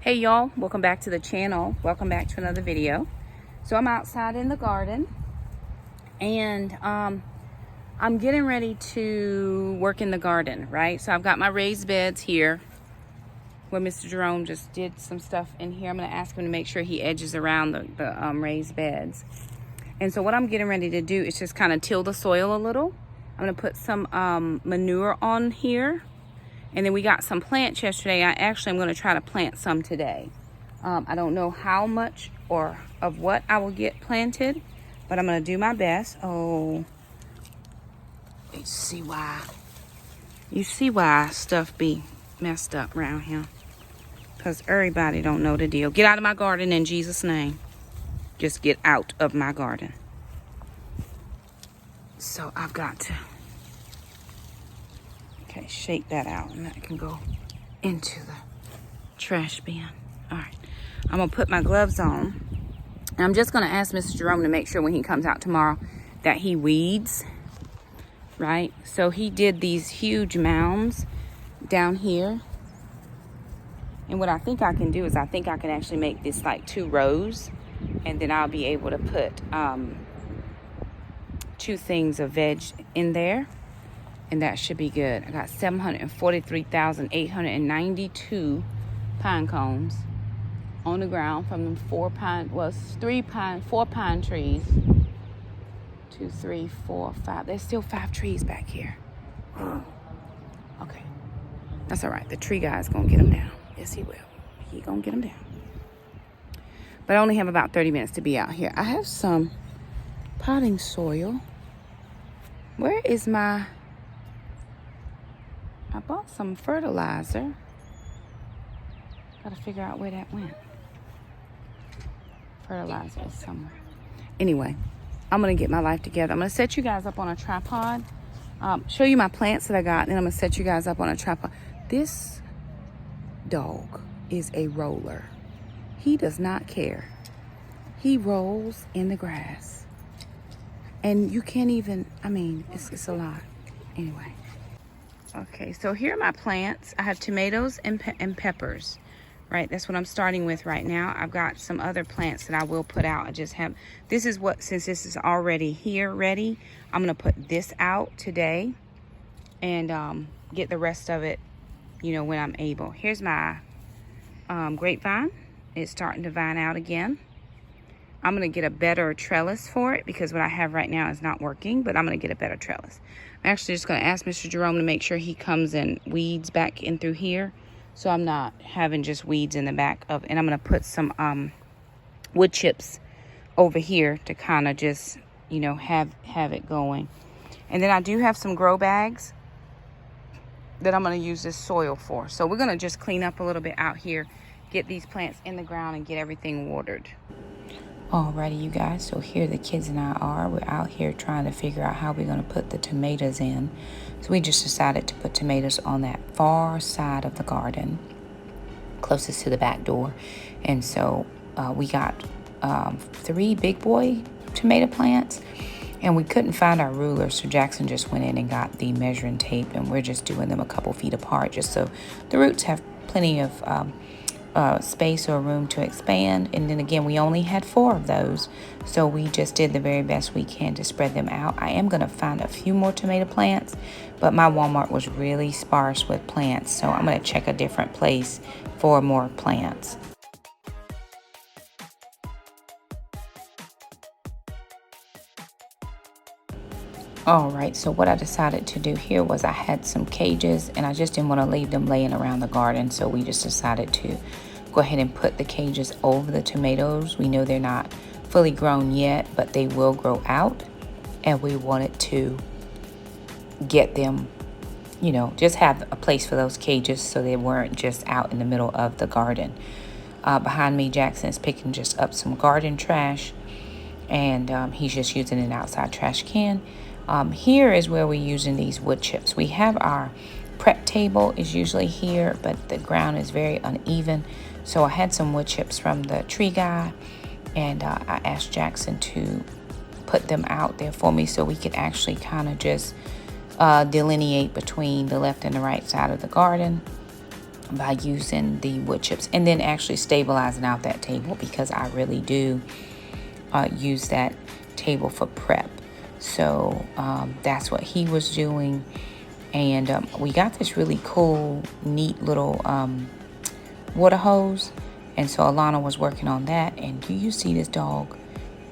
Hey y'all, welcome back to the channel. Welcome back to another video. So I'm outside in the garden and I'm getting ready to work in the garden, right? So I've got my raised beds here where Mr. Jerome just did some stuff in here. I'm gonna ask him to make sure he edges around the raised beds. And so what I'm getting ready to do is just kind of till the soil a little. I'm gonna put some manure on here. And then we got some plants yesterday. I'm going to try to plant some today. I don't know how much or of what I will get planted, but I'm going to do my best. Oh, you see why. You see why stuff be messed up around here. Because everybody don't know the deal. Get out of my garden in Jesus' name. Just get out of my garden. So I've got to... Okay, shake that out and that can go into the trash bin. All right, I'm gonna put my gloves on. And I'm just gonna ask Mr. Jerome to make sure when he comes out tomorrow that he weeds, right? So he did these huge mounds down here. And what I think I can do is I think I can actually make this like 2 rows, and then I'll be able to put 2 things of veg in there. And that should be good. I got 743,892 pine cones on the ground from them 4 pine trees. 2, 3, 4, 5. There's still 5 trees back here. Okay, that's all right. The tree guy's gonna get them down. Yes, he will. He gonna get them down. But I only have about 30 minutes to be out here. I have some potting soil. Where is my... I bought some fertilizer. Gotta figure out where that went. Fertilizer is somewhere. Anyway, I'm gonna get my life together. I'm gonna set you guys up on a tripod. Show you my plants that I got, and then I'm gonna set you guys up on a tripod. This dog is a roller. He does not care. He rolls in the grass. And you can't even, I mean, it's a lot. Anyway. Okay, so here are my plants. I have tomatoes and peppers, right? That's what I'm starting with right now. I've got some other plants that I will put out. I just have, this is what, since this is already here ready, I'm gonna put this out today and get the rest of it, you know, when I'm able. Here's my grapevine. It's starting to vine out again. I'm gonna get a better trellis for it because what I have right now is not working, but I'm gonna get a better trellis. I'm actually just gonna ask Mr. Jerome to make sure he comes and weeds back in through here, so I'm not having just weeds in the back of, and I'm gonna put some wood chips over here to kind of just, you know, have it going. And then I do have some grow bags that I'm gonna use this soil for. So we're gonna just clean up a little bit out here, get these plants in the ground and get everything watered. Alrighty, you guys, so here the kids and I are. We're out here trying to figure out how we're going to put the tomatoes in. So we just decided to put tomatoes on that far side of the garden, closest to the back door. And so we got 3 big boy tomato plants, and we couldn't find our ruler, so Jackson just went in and got the measuring tape, and we're just doing them a couple feet apart just so the roots have plenty of space or room to expand. And then again, we only had 4 of those, so we just did the very best we can to spread them out. I am going to find a few more tomato plants, but my Walmart was really sparse with plants, so I'm going to check a different place for more plants. All right, so what I decided to do here was I had some cages and I just didn't want to leave them laying around the garden, so we just decided to go ahead and put the cages over the tomatoes. We know they're not fully grown yet, but they will grow out, and we wanted to get them, you know, just have a place for those cages so they weren't just out in the middle of the garden. Behind me, Jackson is picking just up some garden trash, and he's just using an outside trash can. Here is where we're using these wood chips. We have our prep table is usually here, but the ground is very uneven. So I had some wood chips from the tree guy, and I asked Jackson to put them out there for me so we could actually kind of just delineate between the left and the right side of the garden. by using the wood chips, and then actually stabilizing out that table, because I really do use that table for prep. So that's what he was doing. And we got this really cool, neat little water hose. And so Alana was working on that. And do you see this dog?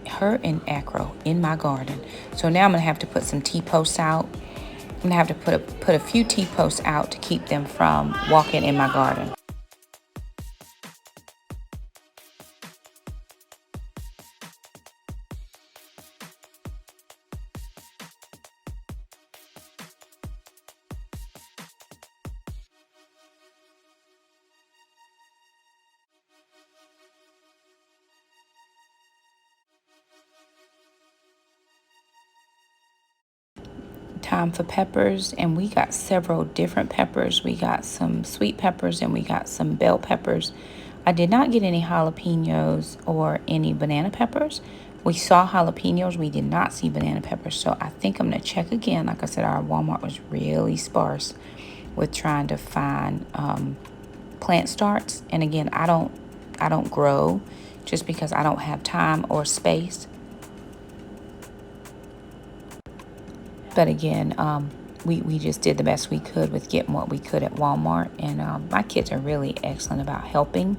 Her and Acro in my garden. So now I'm going to have to put some T-posts out. I'm going to have to put a few T-posts out to keep them from walking in my garden. Time for peppers, and we got several different peppers. We got some sweet peppers and we got some bell peppers. I did not get any jalapenos or any banana peppers. We saw jalapenos, we did not see banana peppers, so I think I'm gonna check again. Like I said, our Walmart was really sparse with trying to find plant starts. And again, I don't grow just because I don't have time or space. But again, we just did the best we could with getting what we could at Walmart. And my kids are really excellent about helping.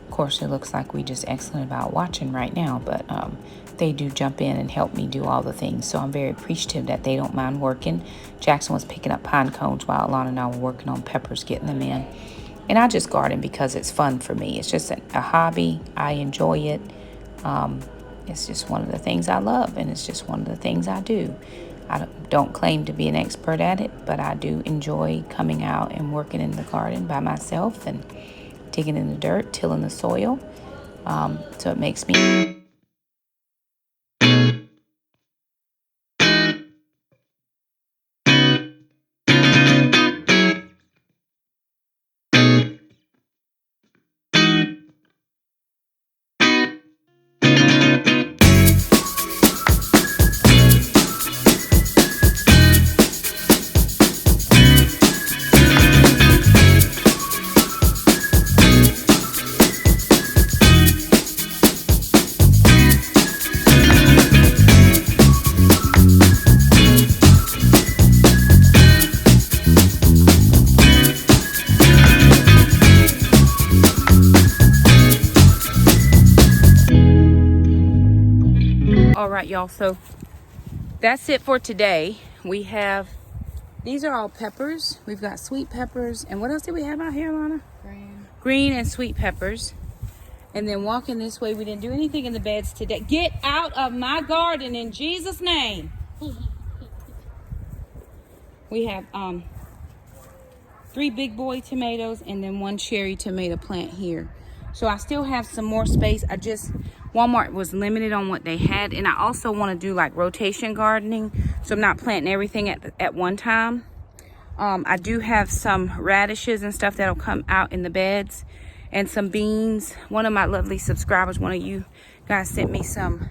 Of course, it looks like we just excellent about watching right now. But they do jump in and help me do all the things. So I'm very appreciative that they don't mind working. Jackson was picking up pine cones while Alana and I were working on peppers, getting them in. And I just garden because it's fun for me. It's just a hobby. I enjoy it. It's just one of the things I love. And it's just one of the things I do. I don't claim to be an expert at it, but I do enjoy coming out and working in the garden by myself and digging in the dirt, tilling the soil. So it makes me... All right, y'all, so that's it for today. We have, these are all peppers. We've got sweet peppers. And what else did we have out here, Lana? Green and sweet peppers. And then walking this way, we didn't do anything in the beds today. Get out of my garden in Jesus' name. We have 3 big boy tomatoes and then 1 cherry tomato plant here. So I still have some more space. Walmart was limited on what they had. And I also want to do like rotation gardening. So I'm not planting everything at one time. I do have some radishes and stuff that'll come out in the beds. And some beans. One of my lovely subscribers, one of you guys, sent me some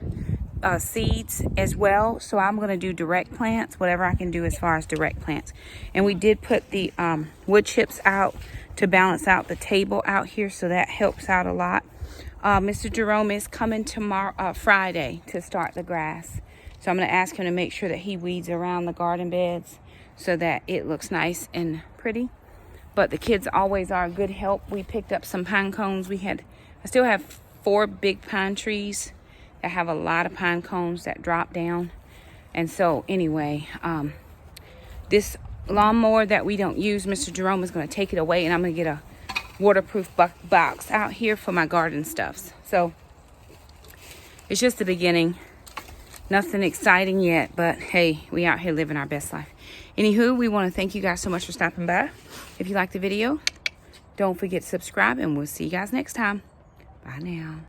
seeds as well. So I'm going to do direct plants, whatever I can do as far as direct plants. And we did put the wood chips out to balance out the table out here. So that helps out a lot. Mr. Jerome is coming tomorrow, Friday, to start the grass. So I'm going to ask him to make sure that he weeds around the garden beds so that it looks nice and pretty. But the kids always are a good help. We picked up some pine cones. I still have 4 big pine trees that have a lot of pine cones that drop down. And so anyway, this lawnmower that we don't use, Mr. Jerome is going to take it away, and I'm going to get a waterproof box out here for my garden stuffs. So it's just the beginning. Nothing exciting yet, but hey, we out here living our best life. Anywho, we want to thank you guys so much for stopping by. If you liked the video, don't forget to subscribe, and we'll see you guys next time. Bye now.